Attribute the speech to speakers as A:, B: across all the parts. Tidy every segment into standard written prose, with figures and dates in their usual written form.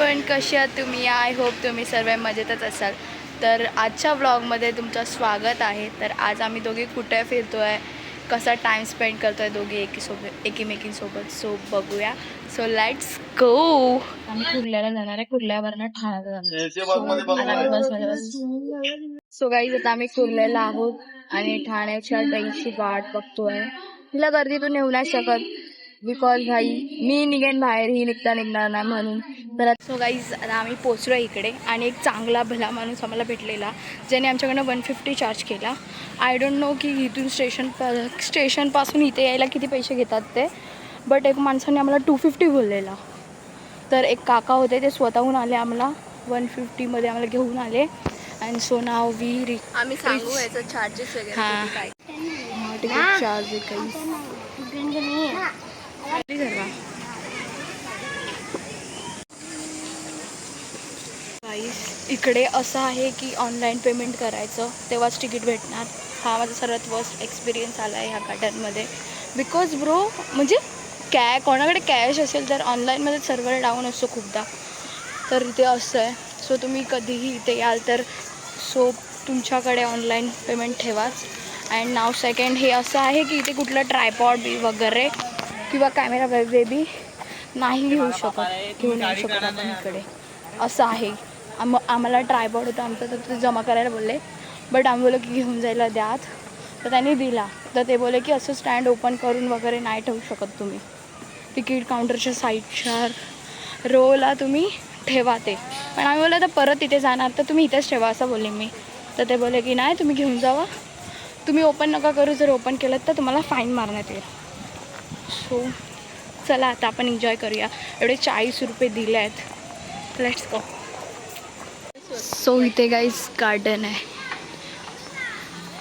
A: Everyone, कसे आहात तुम्ही? आय होप तुम्ही सर्व मजेतच असाल. तर आजच्या व्लॉगमध्ये तुमचं स्वागत आहे. तर आज आम्ही दोघे कुठे फिरतो आहे, कसा टाईम स्पेंड करतो आहे दोघे एकमेकींसोबत, सो बघूया. So let's go. आम्ही कुर्ल्याला जाणार आहे, कुर्ल्यावरनं ठाण्याला जाणार. सो गाईज, आता आम्ही कुर्ल्याला आहोत आणि ठाण्याच्या ट्रेनची वाट बघतोय. तिला गर्दीतून येऊ नाही शकत बिकॉज भाई मी निघेन बाहेर, ही निघणार नाही म्हणून. तर सो गाईज, आता आम्ही पोचलो इकडे आणि एक चांगला भला माणूस आम्हाला भेटलेला, ज्याने आमच्याकडनं 150 चार्ज केला. आय डोंट नो की इथून स्टेशनपासून इथे यायला किती पैसे घेतात ते, बट एक माणसाने आम्हाला 250 बोललेला. तर एक काका होते, ते स्वतःहून आले, आम्हाला 150मध्ये आम्हाला घेऊन आले. अँड सो नाव वी
B: आम्ही सांगू याचं चार्जेस वगैरे
A: हां
B: काय.
A: तिकीट चार्ज आहे काही. इकडे असं आहे की ऑनलाईन पेमेंट करायचं तेव्हाच तिकीट भेटणार. हा माझा सर्वात वर्स्ट एक्सपिरियन्स आला आहे ह्या गार्डनमध्ये. बिकॉज ब्रो, म्हणजे कोणाकडे कॅश असेल तर ऑनलाईनमध्ये सर्व्हर डाऊन असतो खूपदा, तर इथे असं आहे. सो तुम्ही कधीही इथे याल तर सो तुमच्याकडे ऑनलाईन पेमेंट ठेवाच. अँड नाव सेकंड, हे असं आहे की इथे कुठलं ट्रायपॉड वगैरे किंवा कॅमेरा बेबी नाही घेऊ येऊ शकत आपण इकडे, असं आहे. आम्हाला ट्रायपॉड होता आमचा, तर ते जमा करायला बोलले, बट आम्ही बोललो की घेऊन जायला द्यात, तर त्यांनी दिला. तर ते बोलले की असं स्टँड ओपन करून वगैरे नाही ठेवू शकत तुम्ही, तिकीट काउंटरच्या साईडच्या रोला तुम्ही ठेवा ते. पण आम्ही बोललो तर परत तिथे जाणार तर तुम्ही इथेच ठेवा असं बोलले मी. तर ते बोलले की नाही, तुम्ही घेऊन जावा, तुम्ही ओपन नका करू, जर ओपन केलं तर तुम्हाला फाईन मारण्यात येईल. सो चला आता आपण एन्जॉय करूया. एवढे 40 रुपये दिले आहेत, लेट्स गो. सो इथे गाईज गार्डन आहे.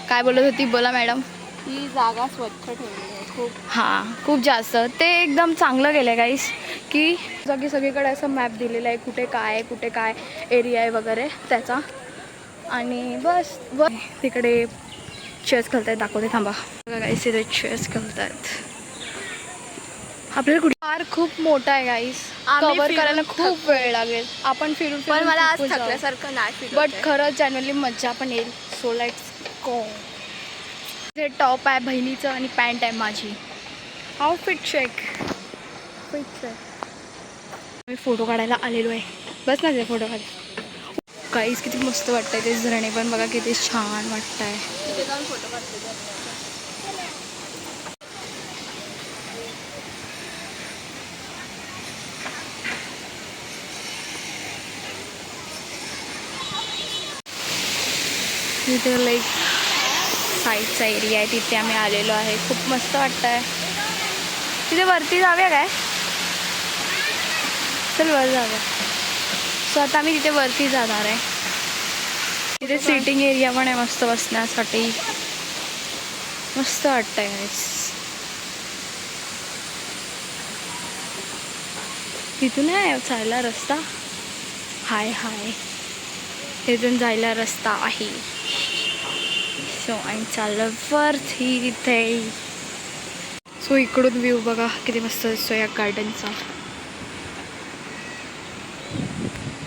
A: काय बोलत होती, बोला मॅडम.
B: ही जागा स्वच्छ ठेवली आहे खूप.
A: हां, खूप जास्त ते एकदम चांगलं केलं आहे गाईज, की जागी सगळीकडे असं मॅप दिलेला आहे, कुठे काय एरिया आहे वगैरे त्याचा. आणि बस तिकडे चेस खेळतात, दाखवते थांबा. बघा गाईज, तिथे चेस खेळतात. आपल्याला कुठे पार्क खूप मोठा आहे गाईज, कव्हर करायला खूप वेळ लागेल. आपण फिरून
B: पण मला आज थकल्यासारखं नाही,
A: बट खरंच जनरली मज्जा पण येईल. So let's go. जे टॉप आहे बहिणीचं आणि पॅन्ट आहे माझी. Outfit check. मी फोटो काढायला आलेलो आहे, बस ना ते फोटो काढ. काहीच किती मस्त वाटतंय ते झरणे पण बघा, किती छान वाटत आहे.
B: तिथे जाऊन फोटो काढते.
A: तिथे लाईक साईडचा एरिया आहे, तिथे आम्ही आलेलो आहे. खूप मस्त वाटतं आहे. तिथे वरती जाऊया काय? चल वर जाऊया. सो आता आम्ही तिथे वरती जाणार आहे. तिथे सिटिंग एरिया पण आहे मस्त बसण्यासाठी, मस्त वाटतं आहे. तिथून आहे जायला रस्ता. हाय तिथून जायला रस्ता आहे. सो आम्ही चाललो वरती तिथे. सो इकडून व्ह्यू बघा किती मस्त दिसतो या गार्डनचा.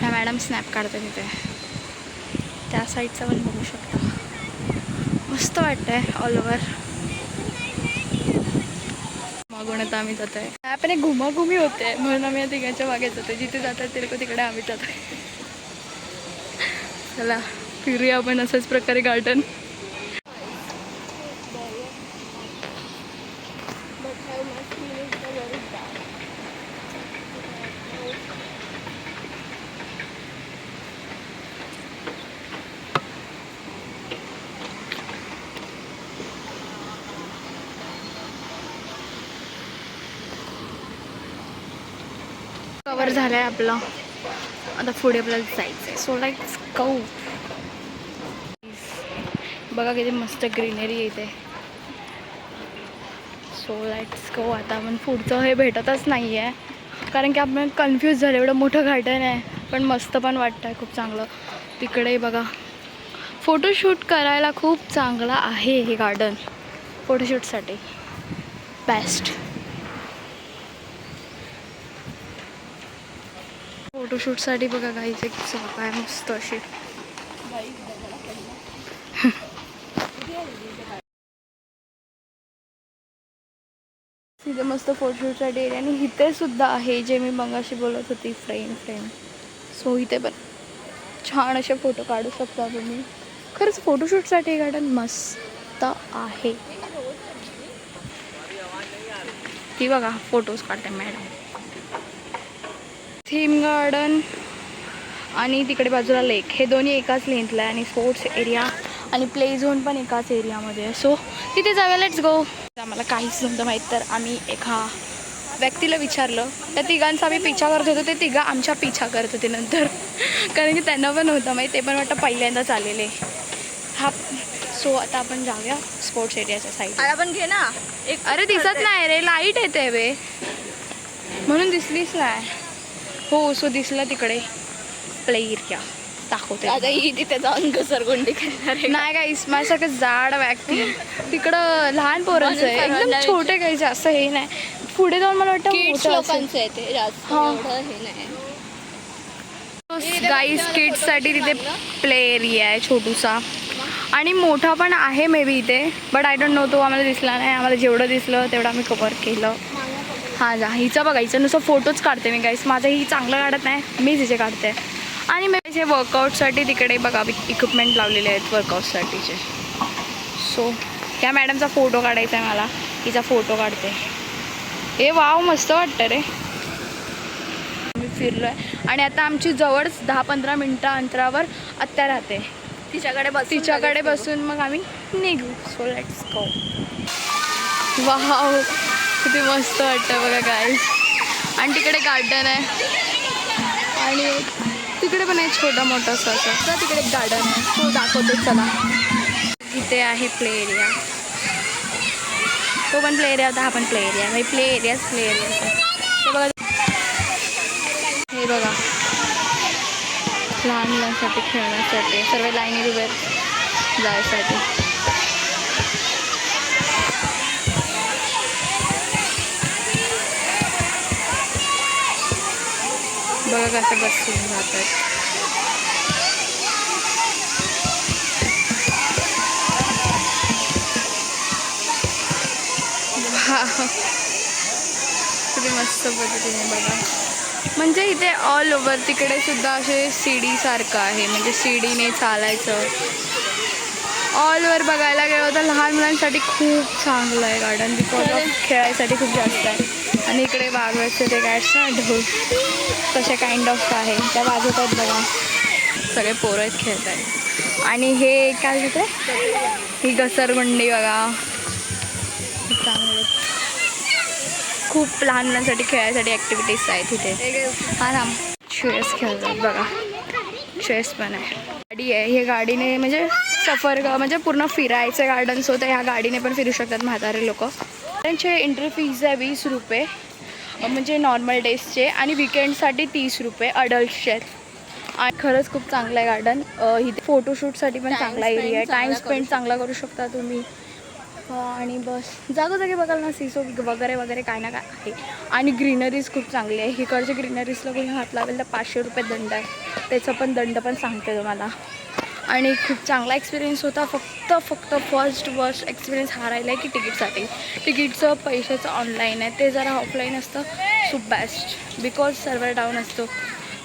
A: ह्या मॅडम स्नॅप काढतात तिथे, त्या साईडचा पण बघू शकता. मस्त वाटतंय ऑल ओव्हर. मागून आता आम्ही जातो आहे. आपण एक घुमाघुमी होते म्हणून आम्ही या तिघांच्या मागे जातो. जिथे जातात ते लोक तिकडे आम्ही जातो. चला फिरूया आपण असंच प्रकारे गार्डन. कवर झालाय आपला, आता पुढे आपल्याला जायचं आहे. So let's go. बघा किती मस्त ग्रीनरी येते. So let's go. आता आपण पुढचं हे भेटतच नाही आहे, कारण की आपण कन्फ्यूज झालं. एवढं मोठं गार्डन आहे पण मस्त पण वाटतं आहे, खूप चांगलं. तिकडे बघा, फोटोशूट करायला खूप चांगलं आहे हे गार्डन. फोटोशूटसाठी बेस्ट. फोटोशूटसाठी बघा गाईचं एक जागा आहे मस्त अशी. तिथे मस्त फोटोशूटसाठी एरिया आणि इथे सुद्धा आहे जे मी मगाशी बोलत होती फ्रेम. सो इथे पण छान असे फोटो काढू शकता तुम्ही. खरंच फोटोशूटसाठी गार्डन मस्त आहे. ती बघा फोटोज काढते मॅडम. थीम गार्डन आणि तिकडे बाजूला लेक हे दोन्ही एकाच लेंथला आहे आणि स्पोर्ट्स एरिया आणि प्ले झोन पण एकाच एरियामध्ये आहे. सो तिथे जाऊया. Let's go. आम्हाला काहीच नव्हतं माहीत तर आम्ही एका व्यक्तीला विचारलं. त्या तिघांचा आम्ही पिछा करत होतो. ते तिघं आमच्या पिछा करत होते नंतर कारण की त्यांना पण नव्हतं माहीत. ते पण वाटतं पहिल्यांदाच आलेले हा. सो आता आपण जाऊया स्पोर्ट्स एरियाच्या साईड.
B: आपण घे ना एक.
A: अरे दिसत नाही रे लाईट येते वे म्हणून दिसलीच नाही. हो सो दिसला तिकडे प्ले एरिया दाखवते.
B: आता ही तिथे जाऊन घसरगुंडी करणार आहे.
A: नाही काही माझ्यासारखं जाड व्यक्ती तिकडं लहान पोरांचं आहे एकदम छोटे काही जास्त हे नाही. पुढे जाऊन मला वाटतं
B: किड्स
A: मोठं असेल.
B: लोकांचं आहे ते जास्त
A: हा.
B: एवढं हे नाही.
A: गाईज किड्ससाठी तिथे प्ले एरिया आहे छोटूसा आणि मोठा पण आहे मे बी इथे बट आय डोंट नो. तो आम्हाला दिसला नाही. आम्हाला जेवढं दिसलं तेवढं आम्ही कव्हर केलं. हां जा हिचा बघा हिचं नुसतं फोटोच काढते मी गाईस. माझं ही चांगलं काढत नाही मीच हिचे काढते. आणि मी हे वर्कआउटसाठी तिकडे बघा इक्विपमेंट लावलेले आहेत वर्कआउटसाठीचे. सो त्या मॅडमचा फोटो काढायचा आहे मला. हिचा फोटो काढते. हे वाव मस्त वाटतं रे. मी फिरलो आहे आणि आता आमची जवळच 10-15 मिनटं अंतरावर आत्या राहते. तिच्याकडे बसून मग आम्ही निघू. So let's go. वाव किती मस्त वाटतं बघा गाईज. आणि तिकडे गार्डन आहे आणि तिकडे पण आहे छोटा मोठा असं. तिकडे एक गार्डन आहे तो दाखवतो चला. इथे आहे प्ले एरिया. तो पण प्ले एरिया होता हा पण प्ले एरिया. म्हणजे प्ले एरिया हे बघा. हे बघा लहान मुलांसाठी खेळण्यासाठी सर्व लाईनीत उभे जायसाठी. बघा कसं बसून जातात. किती मस्त पद्धतीने बघा. म्हणजे इथे ऑल ओव्हर तिकडे सुद्धा असे सीडीसारखं आहे. म्हणजे सीडीने चालायचं. ऑल ओव्हर बघायला गेलं तर लहान मुलांसाठी खूप चांगलं आहे गार्डन. बिकॉज ऑफ खेळायसाठी खूप जास्त आहे. आणि इकडे वाघवायचे ते गाड्स ना ढोल तसे काइंड ऑफ आहे त्या वाजवतात बघा. सगळे पोरं आहेत खेळत आहेत. आणि हे काय होतं ही घसरगुंडी बघा. चांगलं खूप लहान मुलांसाठी खेळायसाठी ॲक्टिव्हिटीज आहेत तिथे. हा ना चेस खेळतात बघा. चेस पण आहे. गाडी आहे. हे गाडीने म्हणजे सफर म्हणजे पूर्ण फिरायचं गार्डन्स होतं. ह्या गाडीने पण फिरू शकतात म्हातारे लोक. त्यांचे एंट्री फीज आहे 20 रुपये म्हणजे नॉर्मल डेजचे आणि विकेंडसाठी 30 रुपये अडल्ट्सचे आहेत. आणि खरंच खूप चांगलं आहे गार्डन. इथे फोटोशूटसाठी पण चांगला एरिया आहे. टाईम स्पेंड चांगला करू शकता तुम्ही. आणि बस जागोजागी बघाल ना सिसो वगैरे काय ना काय आहे. आणि ग्रीनरीज खूप चांगली आहे. इकडच्या ग्रीनरीजला कोणी हात लावेल तर 500 रुपये दंड आहे. त्याचं पण दंड पण सांगते तुम्हाला. आणि खूप चांगला एक्सपिरियन्स होता. फक्त फर्स्ट एक्सपिरियन्स हा राहिला आहे की तिकीटसाठी. तिकीटचं पैशाचं ऑनलाईन आहे. ते जरा ऑफलाईन असतं so best. Because server down असतो.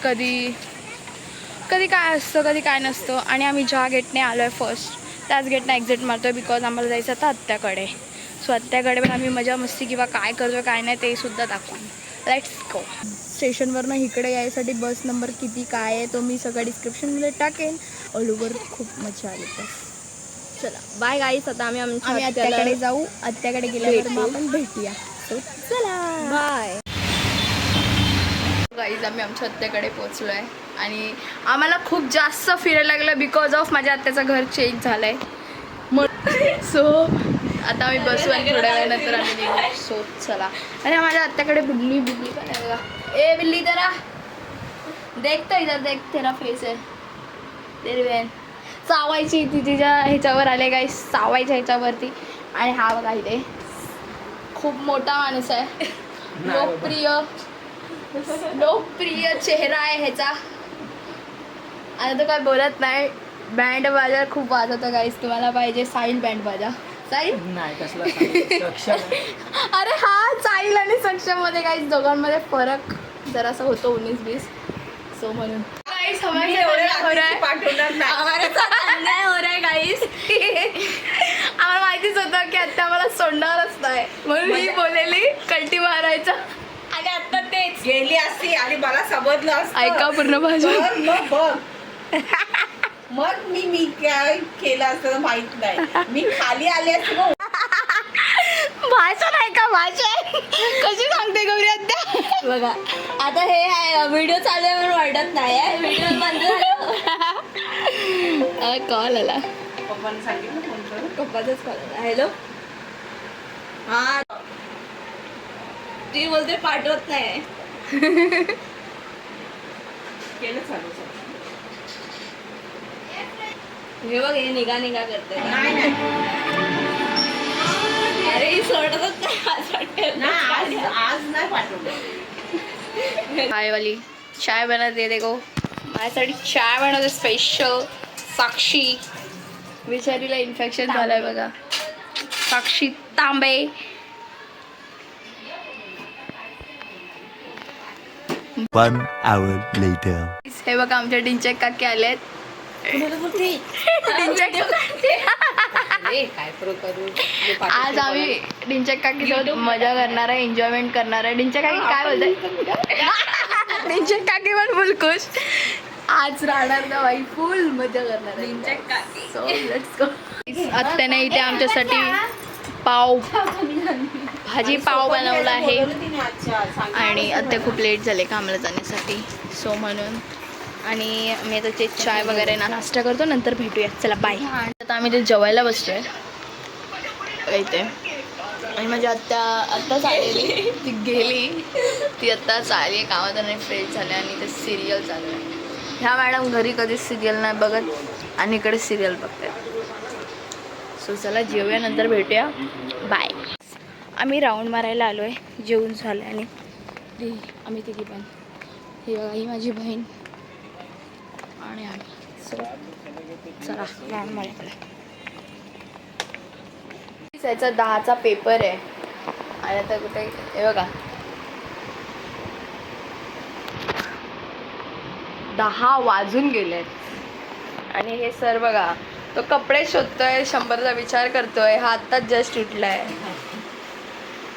A: कधी काय असतं कधी काय नसतं. आणि आम्ही ज्या गेटने आलो आहे फर्स्ट त्याच गेटने एक्झिट मारतो आहे. बिकॉज आम्हाला जायचं आता आत्याकडे. सो आत्याकडे पण आम्ही मजा मस्ती किंवा काय करतो काय नाही ते सुद्धा दाखवू. Let's go. स्टेशनवरनं इकडे यायसाठी बस नंबर किती काय आहे तो मी सगळं डिस्क्रिप्शनमध्ये टाकेन. ऑल ओव्हर खूप मजा आली. बस
B: चला बाय गाईस. आता आम्ही
A: आत्याकडे जाऊ. आत्याकडे गेल्यावर मग आपण भेटूया. सो चला
B: बाय
A: गाईज. आम्ही आमच्या आत्याकडे पोचलो आहे आणि आम्हाला खूप जास्त फिरायला लागलं बिकॉज ऑफ माझ्या आत्याचं घर चेंज झालं आहे. मग सो आता आम्ही बसू आणि थोड्या वेळानंतर आम्ही निघू. सो चला. आणि माझ्या आत्याकडे बुल्ली पण आहे बघा. ए बिल्ली तेरा देखतो इधर देख तेरा फेस आहे तेरी बहन. चावायची ती तिच्या ह्याच्यावर आले गाईस. चावायच्या ह्याच्यावरती. आणि हा बघा इथे खूप मोठा माणूस आहे. लोकप्रिय लोकप्रिय चेहरा आहे ह्याचा. आता तो काय बोलत नाही. बँड बाजा खूप वाजवतो गाईस. तुम्हाला पाहिजे साईल बँड बाजा. साईल
C: नाही कसला सक्षम
A: अरे हा साईल आणि सक्षम मध्ये काही दोघांमध्ये फरक जरासा होतो 19-20. सो म्हणून गाईस हमारे साथ हो रहा है.
C: पाठवणार नाही.
A: हमारे साथ अन्याय हो रहा है गाईस. आम्हाला माहितीच होतं की आता आम्हाला सोडणारच नाही म्हणून मी बोलेली कल्टी मारायचा.
B: आणि आता तेच
C: गेली असती आणि मला समजलं असतं.
A: ऐका पूर्ण भाषण.
C: तर मग बघ मग मी काय केलं असतं माहित नाही. मी खाली आले असते मग
A: भाषा नाही का भाषा कशी सांगते गौरी आता.
B: बघा आता हे आहे व्हिडिओ चालू आहे म्हणून वाटत नाही व्हिडिओ बंद झाला.
A: कॉल आला.
C: पप्पाने सांगितलं फोन करून.
B: पप्पाचाच कॉल आला. हॅलो हा ती बोलते पाठवत नाही.
C: केलं चालू सगळं.
B: हे बघ हे निघा करते.
C: नाही नाही
B: अरे ही सोडतच नाही असं वाटतं.
C: नाही, आज नाही पाठवलं.
A: चाय वाली चाय बनवते देखो. माझ्यासाठी चाय बनवते स्पेशल. साक्षी बिचारीला इन्फेक्शन झालंय बघा. साक्षी तांबे.
D: One hour later.
A: हे बघा आमच्या डिंचक काकी आलेत. डिंचक
C: काय करू
A: आज आम्ही डिंचक काकी सोबत मजा करणार आहे. एन्जॉयमेंट करणार आहे. डिंचक काकी काय बोलते. डिंचक काकी पण फुल खुश. आज राहणार ना बाई फुल मजा करणार आहे.
B: डिंचक काकी.
A: So let's go. आत्याने इथे आमच्यासाठी पाव भाजी पाव बनवला आहे. आणि आत्या खूप लेट झाले कामाला जाण्यासाठी. सो म्हणून आणि मी आता ते चाय वगैरे नाश्ता करतो. नंतर भेटूया. चला बाय. आता आम्ही ते जेवायला बसतोय इथे. आणि माझी आत्या आत्ताच आलेली. ती गेली. ती आत्ताच आली आहे कामात आणि फ्रेश झाले. आणि ते सिरियल चालू आहे. ह्या मॅडम घरी कधीच सिरियल नाही बघत आणि इकडे सिरियल बघतात. सो चला जेवूया नंतर भेटूया. बाय. आम्ही राऊंड मारायला आलो आहे. जेवून झालं आणि आम्ही तिघी पण. ही बघा ही माझी बहीण आणि आम्ही. सो चला राऊंड मारायला. याचा 10चा पेपर आहे आणि आता कुठे हे बघा 10 वाजून गेलेत. आणि हे सर बघा तो कपडे शोधतोय. 100चा विचार करतोय. हा आत्ताच जस्ट उठलाय.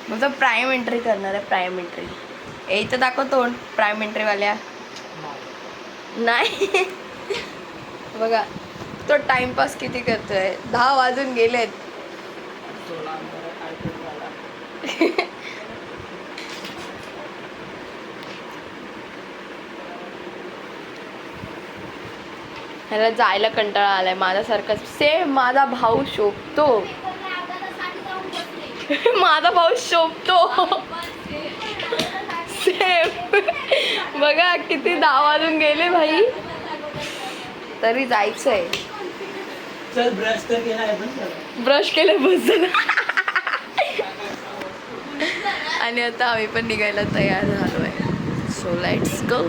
A: मग तो प्राईम एंट्री करणार आहे. प्राईम एंट्री यायचं दाखवतो प्राईम एंट्रीवाल्या. नाही बघा तो टाइमपास किती करतोय. 10 वाजून गेलेत. ह्याला जायला कंटाळा आलाय. माझ्यासारखं सेम माझा भाऊ शोभतो. माझा भाऊ शोभतो सेम. बघा किती 10 वाजून गेले भाई तरी जायचंय.
C: चल ब्रश तर केला आहे पण
A: ब्रश केलं बस झालं. आणि आता आम्ही पण निघायला तयार झालोय. So let's go.